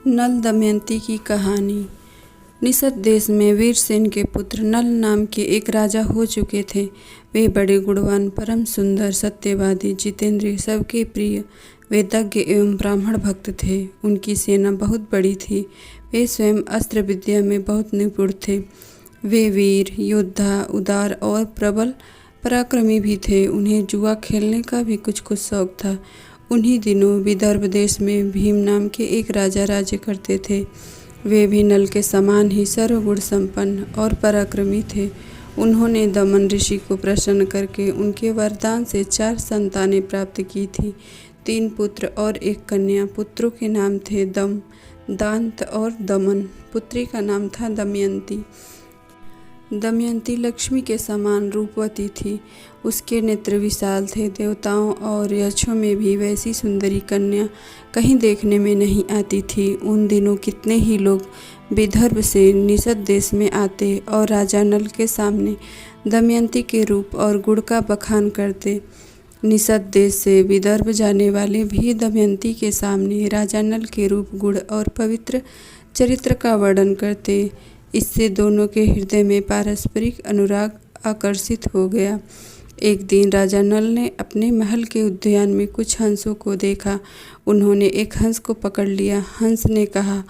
नल दमयंती की कहानी। निषद देश में वीरसेन के पुत्र नल नाम के एक राजा हो चुके थे। वे बड़े गुणवान, परम सुंदर, सत्यवादी, जितेंद्रिय, सबके प्रिय, वेदज्ञ एवं ब्राह्मण भक्त थे। उनकी सेना बहुत बड़ी थी। वे स्वयं अस्त्र विद्या में बहुत निपुण थे। वे वीर, योद्धा, उदार और प्रबल पराक्रमी भी थे। उन्हें जुआ खेलने का भी कुछ कुछ शौक था। उन्हीं दिनों विदर्भ देश में भीम नाम के एक राजा राज्य करते थे। वे भी नल के समान ही सर्वगुण संपन्न और पराक्रमी थे। उन्होंने दमन ऋषि को प्रसन्न करके उनके वरदान से 4 संतानें प्राप्त की थी, 3 पुत्र और 1 कन्या। पुत्रों के नाम थे दम, दांत और दमन। पुत्री का नाम था दमयंती। दमयंती लक्ष्मी के समान रूपवती थी। उसके नेत्र विशाल थे। देवताओं और यक्षों में भी वैसी सुंदरी कन्या कहीं देखने में नहीं आती थी। उन दिनों कितने ही लोग विदर्भ से निषद देश में आते और राजा नल के सामने दमयंती के रूप और गुण का बखान करते। निषद देश से विदर्भ जाने वाले भी दमयंती के सामने राजा नल के रूप, गुण और पवित्र चरित्र का वर्णन करते। इससे दोनों के हृदय में पारस्परिक अनुराग आकर्षित हो गया। एक दिन राजा नल ने अपने महल के उद्यान में कुछ हंसों को देखा। उन्होंने एक हंस को पकड़ लिया। हंस ने कहा,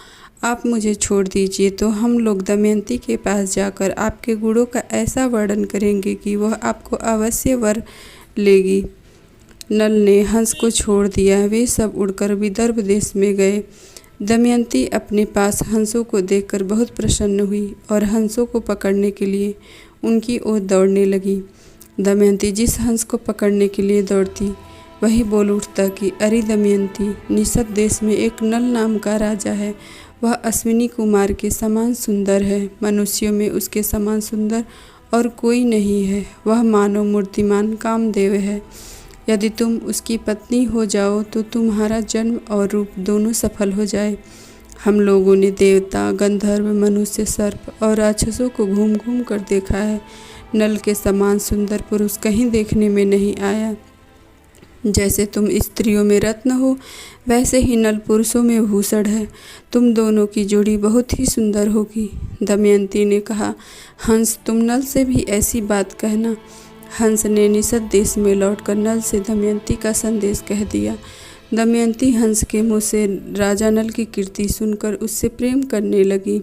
आप मुझे छोड़ दीजिए तो हम लोग दमयंती के पास जाकर आपके गुणों का ऐसा वर्णन करेंगे कि वह आपको अवश्य वर लेगी। नल ने हंस को छोड़ दिया। वे सब उड़कर विदर्भ देश में गए। दमयंती अपने पास हंसों को देखकर बहुत प्रसन्न हुई और हंसों को पकड़ने के लिए उनकी ओर दौड़ने लगी। दमयंती जिस हंस को पकड़ने के लिए दौड़ती, वही बोल उठता कि अरे दमयंती, निषद देश में एक नल नाम का राजा है। वह अश्विनी कुमार के समान सुंदर है। मनुष्यों में उसके समान सुंदर और कोई नहीं है। वह मानव मूर्तिमान कामदेव है। यदि तुम उसकी पत्नी हो जाओ तो तुम्हारा जन्म और रूप दोनों सफल हो जाए। हम लोगों ने देवता, गंधर्व, मनुष्य, सर्प और राक्षसों को घूम घूम कर देखा है। नल के समान सुंदर पुरुष कहीं देखने में नहीं आया। जैसे तुम स्त्रियों में रत्न हो, वैसे ही नल पुरुषों में भूषण है। तुम दोनों की जोड़ी बहुत ही सुंदर होगी। दमयंती ने कहा, हंस, तुम नल से भी ऐसी बात कहना। हंस ने निषद देश में लौटकर नल से दमयंती का संदेश कह दिया। दमयंती हंस के मुँह से राजा नल की कीर्ति सुनकर उससे प्रेम करने लगी।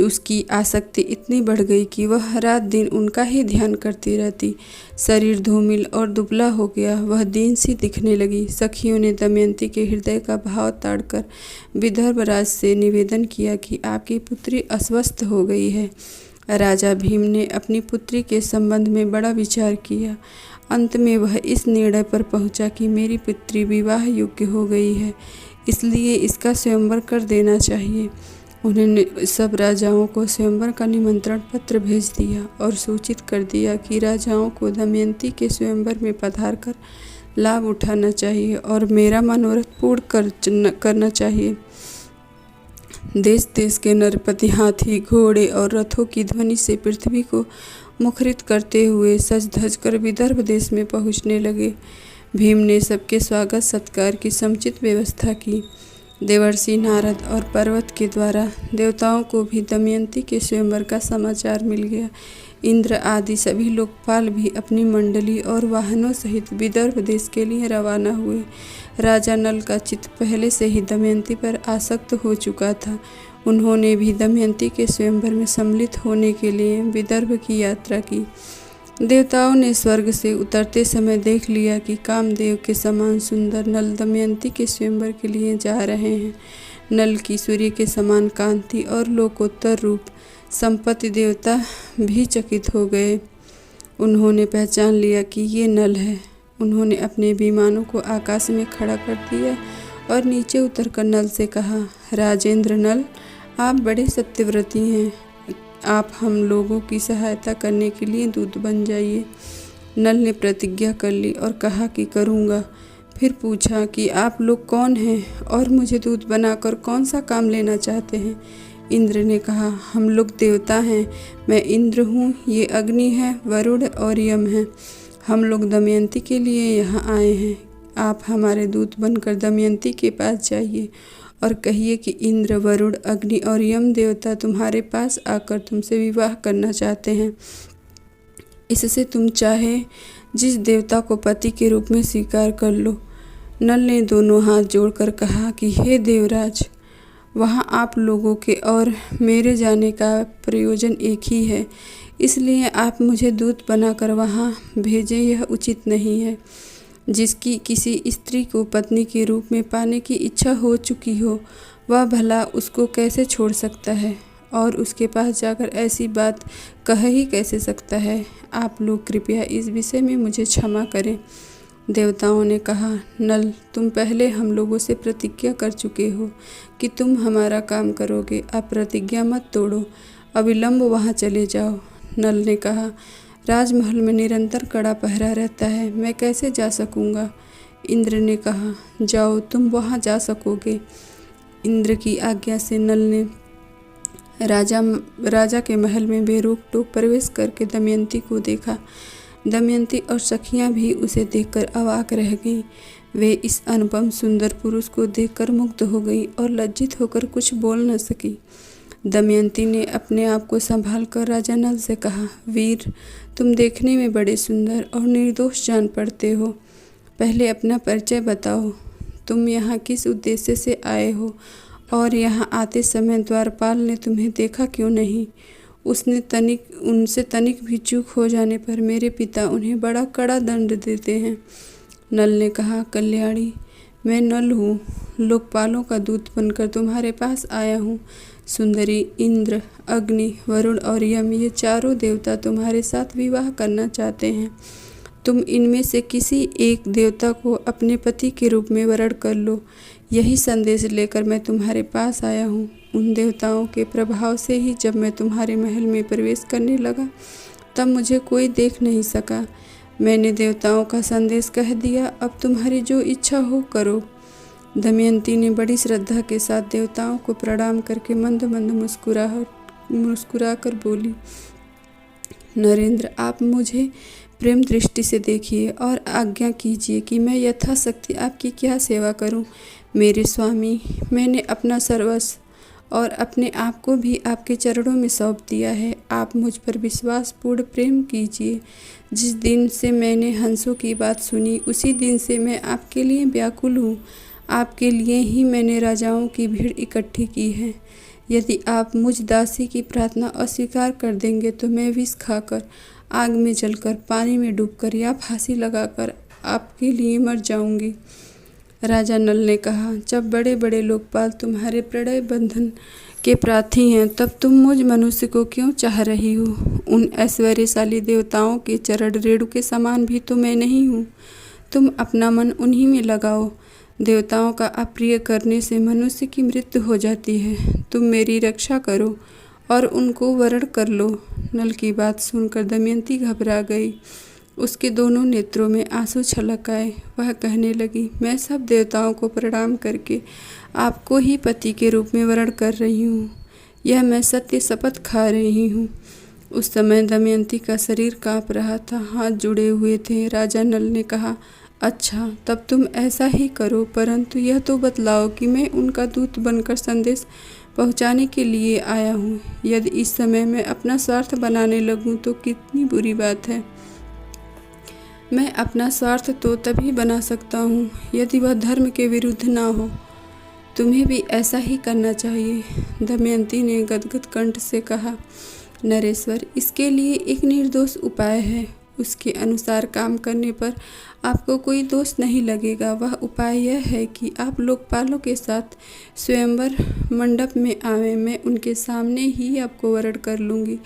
उसकी आसक्ति इतनी बढ़ गई कि वह रात दिन उनका ही ध्यान करती रहती। शरीर धूमिल और दुबला हो गया। वह दीन सी दिखने लगी। सखियों ने दमयंती के हृदय का भाव ताड़कर विदर्भ राज से निवेदन किया कि आपकी पुत्री अस्वस्थ हो गई है। राजा भीम ने अपनी पुत्री के संबंध में बड़ा विचार किया। अंत में वह इस निर्णय पर पहुंचा कि मेरी पुत्री विवाह योग्य हो गई है, इसलिए इसका स्वयंवर कर देना चाहिए। उन्होंने सब राजाओं को स्वयंवर का निमंत्रण पत्र भेज दिया और सूचित कर दिया कि राजाओं को दमयंती के स्वयंवर में पधार कर लाभ उठाना चाहिए और मेरा मनोरथ पूर्ण करना चाहिए। देश देश के नरपति हाथी, घोड़े और रथों की ध्वनि से पृथ्वी को मुखरित करते हुए सज धज कर विदर्भ देश में पहुँचने लगे। भीम ने सबके स्वागत सत्कार की समुचित व्यवस्था की। देवर्षि नारद और पर्वत के द्वारा देवताओं को भी दमयंती के स्वयंवर का समाचार मिल गया। इंद्र आदि सभी लोकपाल भी अपनी मंडली और वाहनों सहित विदर्भ देश के लिए रवाना हुए। राजा नल का चित्त पहले से ही दमयंती पर आसक्त हो चुका था। उन्होंने भी दमयंती के स्वयंवर में सम्मिलित होने के लिए विदर्भ की यात्रा की। देवताओं ने स्वर्ग से उतरते समय देख लिया कि कामदेव के समान सुंदर नल दमयंती के स्वयंवर के लिए जा रहे हैं। नल की सूर्य के समान कांति और लोकोत्तर रूप संपत्ति देवता भी चकित हो गए। उन्होंने पहचान लिया कि ये नल है। उन्होंने अपने विमानों को आकाश में खड़ा कर दिया और नीचे उतरकर नल से कहा, राजेंद्र नल, आप बड़े सत्यव्रती हैं। आप हम लोगों की सहायता करने के लिए दूत बन जाइए। नल ने प्रतिज्ञा कर ली और कहा कि करूँगा। फिर पूछा कि आप लोग कौन हैं और मुझे दूत बनाकर कौन सा काम लेना चाहते हैं। इंद्र ने कहा, हम लोग देवता हैं। मैं इंद्र हूँ, ये अग्नि है, वरुण और यम है। हम लोग दमयंती के लिए यहाँ आए हैं। आप हमारे दूत बनकर दमयंती के पास जाइए और कहिए कि इंद्र, वरुण, अग्नि और यम देवता तुम्हारे पास आकर तुमसे विवाह करना चाहते हैं। इससे तुम चाहे जिस देवता को पति के रूप में स्वीकार कर लो। नल ने दोनों हाथ जोड़कर कहा कि हे देवराज, वहाँ आप लोगों के और मेरे जाने का प्रयोजन एक ही है, इसलिए आप मुझे दूत बनाकर वहाँ भेजें, यह उचित नहीं है। जिसकी किसी स्त्री को पत्नी के रूप में पाने की इच्छा हो चुकी हो, वह भला उसको कैसे छोड़ सकता है और उसके पास जाकर ऐसी बात कह ही कैसे सकता है। आप लोग कृपया इस विषय में मुझे क्षमा करें। देवताओं ने कहा, नल, तुम पहले हम लोगों से प्रतिज्ञा कर चुके हो कि तुम हमारा काम करोगे। अब प्रतिज्ञा मत तोड़ो, अविलंब वहाँ चले जाओ। नल ने कहा, राजमहल में निरंतर कड़ा पहरा रहता है, मैं कैसे जा सकूँगा। इंद्र ने कहा, जाओ, तुम वहाँ जा सकोगे। इंद्र की आज्ञा से नल ने राजा के महल में बेरोक टोक प्रवेश करके दमयंती को देखा। दमयंती और सखियाँ भी उसे देखकर अवाक रह गईं। वे इस अनुपम सुंदर पुरुष को देखकर मुग्ध हो गईं और लज्जित होकर कुछ बोल न सकी। दमयंती ने अपने आप को संभाल कर राजा नल से कहा, वीर, तुम देखने में बड़े सुंदर और निर्दोष जान पड़ते हो। पहले अपना परिचय बताओ। तुम यहाँ किस उद्देश्य से आए हो और यहाँ आते समय द्वारपाल ने तुम्हें देखा क्यों नहीं। उनसे तनिक भी चूक हो जाने पर मेरे पिता उन्हें बड़ा कड़ा दंड देते हैं। नल ने कहा, कल्याणी, मैं नल हूँ, लोकपालों का दूत बनकर तुम्हारे पास आया हूँ। सुंदरी, इंद्र, अग्नि, वरुण और यम, ये चारों देवता तुम्हारे साथ विवाह करना चाहते हैं। तुम इनमें से किसी एक देवता को अपने पति के रूप में वरण कर लो। यही संदेश लेकर मैं तुम्हारे पास आया हूँ। उन देवताओं के प्रभाव से ही जब मैं तुम्हारे महल में प्रवेश करने लगा, तब मुझे कोई देख नहीं सका। मैंने देवताओं का संदेश कह दिया, अब तुम्हारी जो इच्छा हो करो। दमयंती ने बड़ी श्रद्धा के साथ देवताओं को प्रणाम करके मंद मंद मुस्कुरा कर बोली, नरेंद्र, आप मुझे प्रेम दृष्टि से देखिए और आज्ञा कीजिए कि मैं यथाशक्ति आपकी क्या सेवा करूं। मेरे स्वामी, मैंने अपना सर्वस्व और अपने आप को भी आपके चरणों में सौंप दिया है। आप मुझ पर विश्वासपूर्ण प्रेम कीजिए। जिस दिन से मैंने हंसों की बात सुनी, उसी दिन से मैं आपके लिए व्याकुल हूँ। आपके लिए ही मैंने राजाओं की भीड़ इकट्ठी की है। यदि आप मुझ दासी की प्रार्थना अस्वीकार कर देंगे तो मैं विष खाकर, आग में जलकर, पानी में डूबकर या फांसी लगाकर आपके लिए मर जाऊंगी। राजा नल ने कहा, जब बड़े बड़े लोकपाल तुम्हारे प्रणय बंधन के प्रार्थी हैं, तब तुम मुझ मनुष्य को क्यों चाह रही हो। उन ऐश्वर्यशाली देवताओं के चरण रेणु के समान भी तो मैं नहीं हूँ। तुम अपना मन उन्हीं में लगाओ। देवताओं का अप्रिय करने से मनुष्य की मृत्यु हो जाती है। तुम मेरी रक्षा करो और उनको वरण कर लो। नल की बात सुनकर दमयंती घबरा गई। उसके दोनों नेत्रों में आंसू छलक आए। वह कहने लगी, मैं सब देवताओं को प्रणाम करके आपको ही पति के रूप में वरण कर रही हूँ। यह मैं सत्य शपथ खा रही हूँ। उस समय दमयंती का शरीर काँप रहा था, हाथ जुड़े हुए थे। राजा नल ने कहा, अच्छा, तब तुम ऐसा ही करो, परंतु यह तो बतलाओ कि मैं उनका दूत बनकर संदेश पहुंचाने के लिए आया हूँ। यदि इस समय मैं अपना स्वार्थ बनाने लगूं तो कितनी बुरी बात है। मैं अपना स्वार्थ तो तभी बना सकता हूँ यदि वह धर्म के विरुद्ध ना हो। तुम्हें भी ऐसा ही करना चाहिए। दमयंती ने गदगद कंठ से कहा, नरेश्वर, इसके लिए एक निर्दोष उपाय है। उसके अनुसार काम करने पर आपको कोई दोष नहीं लगेगा। वह उपाय यह है कि आप लोकपालों के साथ स्वयंवर मंडप में आवें। मैं उनके सामने ही आपको वरण कर लूँगी,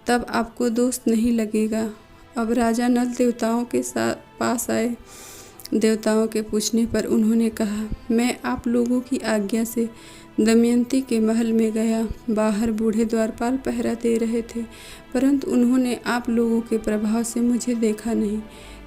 तब आपको दोष नहीं लगेगा। अब राजा नल देवताओं के पास आए। देवताओं के पूछने पर उन्होंने कहा, मैं आप लोगों की आज्ञा से दमयंती के महल में गया। बाहर बूढ़े द्वारपाल पहरा दे रहे थे, परंतु उन्होंने आप लोगों के प्रभाव से मुझे देखा नहीं।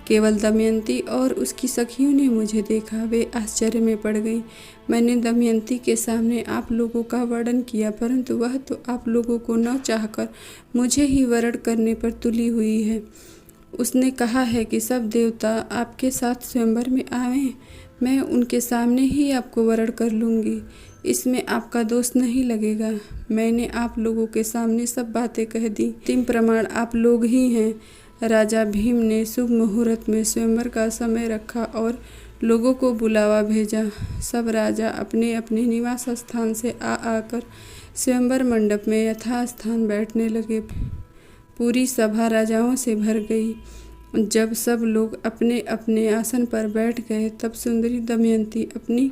केवल दमयंती और उसकी सखियों ने मुझे देखा। वे आश्चर्य में पड़ गई। मैंने दमयंती के सामने आप लोगों का वर्णन किया, परंतु वह तो आप लोगों को न चाहकर मुझे ही वरण करने पर तुली हुई है। उसने कहा है कि सब देवता आपके साथ स्वयंवर में आवें, मैं उनके सामने ही आपको वरण कर लूँगी। इसमें आपका दोष नहीं लगेगा। मैंने आप लोगों के सामने सब बातें कह दी। अंतिम प्रमाण आप लोग ही हैं। राजा भीम ने शुभ मुहूर्त में स्वयंवर का समय रखा और लोगों को बुलावा भेजा। सब राजा अपने अपने निवास स्थान से आकर स्वयंवर मंडप में यथास्थान बैठने लगे। पूरी सभा राजाओं से भर गई। जब सब लोग अपने अपने आसन पर बैठ गए तब सुंदरी दमयंती अपनी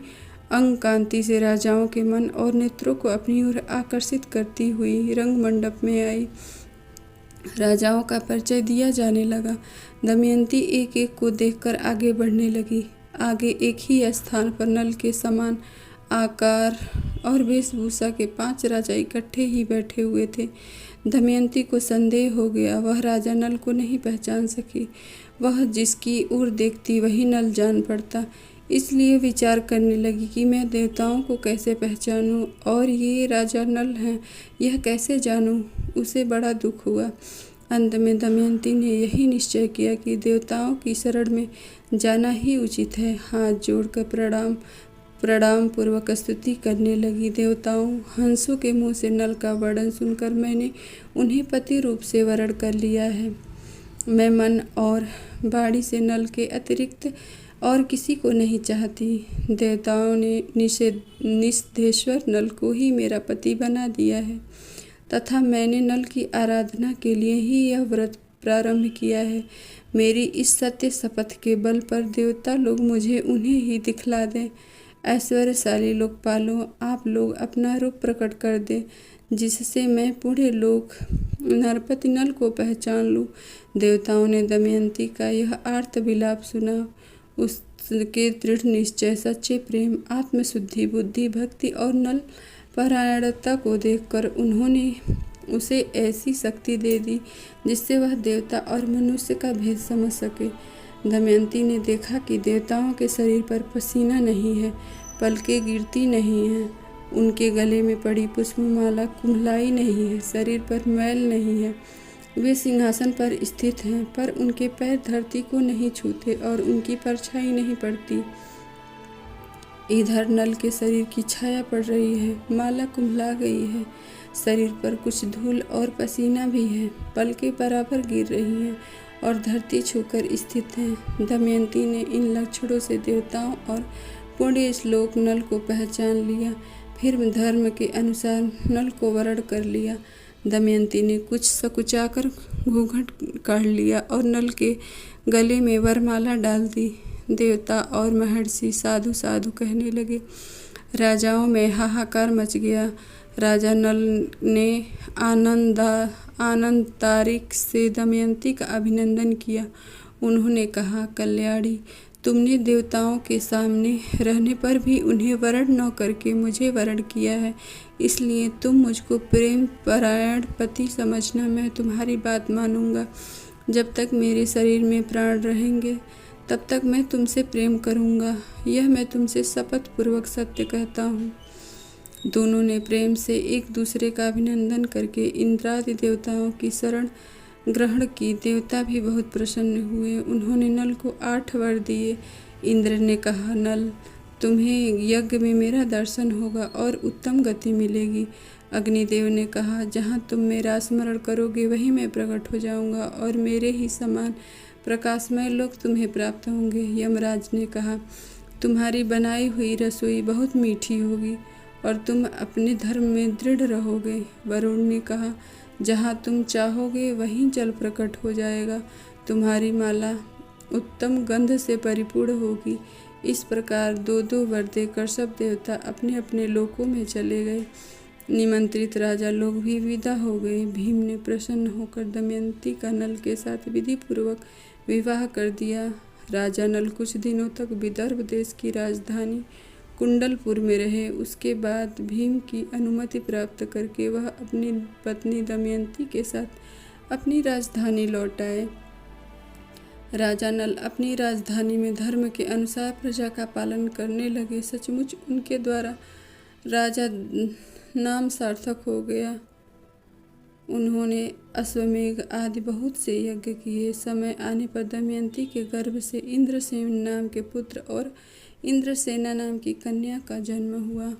अंग कांति से राजाओं के मन और नेत्रों को अपनी ओर आकर्षित करती हुई रंग मंडप में आई। राजाओं का परिचय दिया जाने लगा। दमयंती एक एक को देखकर आगे बढ़ने लगी। आगे एक ही स्थान पर नल के समान आकार और वेशभूषा के 5 राजा इकट्ठे ही बैठे हुए थे। दमयंती को संदेह हो गया। वह राजा नल को नहीं पहचान सकी। वह जिसकी ओर देखती वही नल जान पड़ता। इसलिए विचार करने लगी कि मैं देवताओं को कैसे पहचानूं और ये राजा नल हैं, यह कैसे जानूं। उसे बड़ा दुख हुआ। अंत में दमयंती ने यही निश्चय किया कि देवताओं की शरण में जाना ही उचित है। हाथ जोड़कर प्रणाम पूर्वक स्तुति करने लगी। देवताओं, हंसों के मुँह से नल का वर्णन सुनकर मैंने उन्हें पति रूप से वरण कर लिया है। मैं मन और वाणी से नल के अतिरिक्त और किसी को नहीं चाहती। देवताओं ने निषेधेश्वर नल को ही मेरा पति बना दिया है तथा मैंने नल की आराधना के लिए ही यह व्रत प्रारंभ किया है। मेरी इस सत्य शपथ के बल पर देवता लोग मुझे उन्हें ही दिखला दें। ऐश्वर्यशाली लोकपालों, आप लोग अपना रूप प्रकट कर दें जिससे मैं पूरे लोक नरपति नल को पहचान लूँ। देवताओं ने दमयंती का यह आर्त विलाप सुना। उसके दृढ़ निश्चय, सच्चे प्रेम, आत्मशुद्धि, बुद्धि, भक्ति और नल परायणता को देखकर उन्होंने उसे ऐसी शक्ति दे दी जिससे वह देवता और मनुष्य का भेद समझ सके। दमयंती ने देखा कि देवताओं के शरीर पर पसीना नहीं है, पलकें गिरती नहीं हैं, उनके गले में पड़ी पुष्पमाला कुम्हलाई नहीं है, शरीर पर मैल नहीं है। वे सिंहासन पर स्थित हैं पर उनके पैर धरती को नहीं छूते और उनकी परछाई नहीं पड़ती। इधर नल के शरीर की छाया पड़ रही है, माला कुम्हला गई है, शरीर पर कुछ धूल और पसीना भी है, पलकें बराबर गिर रही हैं और धरती छूकर स्थित हैं। दमयंती ने इन लक्षणों से देवताओं और पुण्य श्लोक नल को पहचान लिया। फिर धर्म के अनुसार नल को वरण कर लिया। दमयंती ने कुछ सकुचाकर घूंघट काढ़ लिया और नल के गले में वरमाला डाल दी। देवता और महर्षि साधु साधु कहने लगे। राजाओं में हाहाकार मच गया। राजा नल ने आनंदारिक से दमयंती का अभिनंदन किया। उन्होंने कहा, कल्याणी, तुमने देवताओं के सामने रहने पर भी उन्हें वरण न करके मुझे वरण किया है, इसलिए तुम मुझको प्रेम परायण पति समझना। मैं तुम्हारी बात मानूंगा। जब तक मेरे शरीर में प्राण रहेंगे तब तक मैं तुमसे प्रेम करूंगा। यह मैं तुमसे शपथ पूर्वक सत्य कहता हूँ। दोनों ने प्रेम से एक दूसरे का अभिनंदन करके इंद्रादि देवताओं की शरण ग्रहण की। देवता भी बहुत प्रसन्न हुए। उन्होंने नल को 8 वर दिए। इंद्र ने कहा, नल, तुम्हें यज्ञ में मेरा दर्शन होगा और उत्तम गति मिलेगी। अग्निदेव ने कहा, जहाँ तुम मेरा स्मरण करोगे वहीं मैं प्रकट हो जाऊंगा और मेरे ही समान प्रकाशमय लोग तुम्हें प्राप्त होंगे। यमराज ने कहा, तुम्हारी बनाई हुई रसोई बहुत मीठी होगी और तुम अपने धर्म में दृढ़ रहोगे। वरुण ने कहा, जहाँ तुम चाहोगे वहीं जल प्रकट हो जाएगा। तुम्हारी माला उत्तम गंध से परिपूर्ण होगी। इस प्रकार 2-2 वर देकर सब देवता अपने अपने लोकों में चले गए। निमंत्रित राजा लोग भी विदा हो गए। भीम ने प्रसन्न होकर दमयंती का नल के साथ विधि पूर्वक विवाह कर दिया। राजा नल कुछ दिनों तक विदर्भ देश की राजधानी कुंडलपुर में रहे। उसके बाद भीम की अनुमति प्राप्त करके वह अपनी पत्नी दमयंती के साथ अपनी राजधानी लौट आए। राजा नल अपनी राजधानी में धर्म के अनुसार प्रजा का पालन करने लगे। सचमुच उनके द्वारा राजा नाम सार्थक हो गया। उन्होंने अश्वमेघ आदि बहुत से यज्ञ किए। समय आने पर दमयंती के गर्भ से इंद्रसेन नाम के पुत्र और इंद्रसेना नाम की कन्या का जन्म हुआ।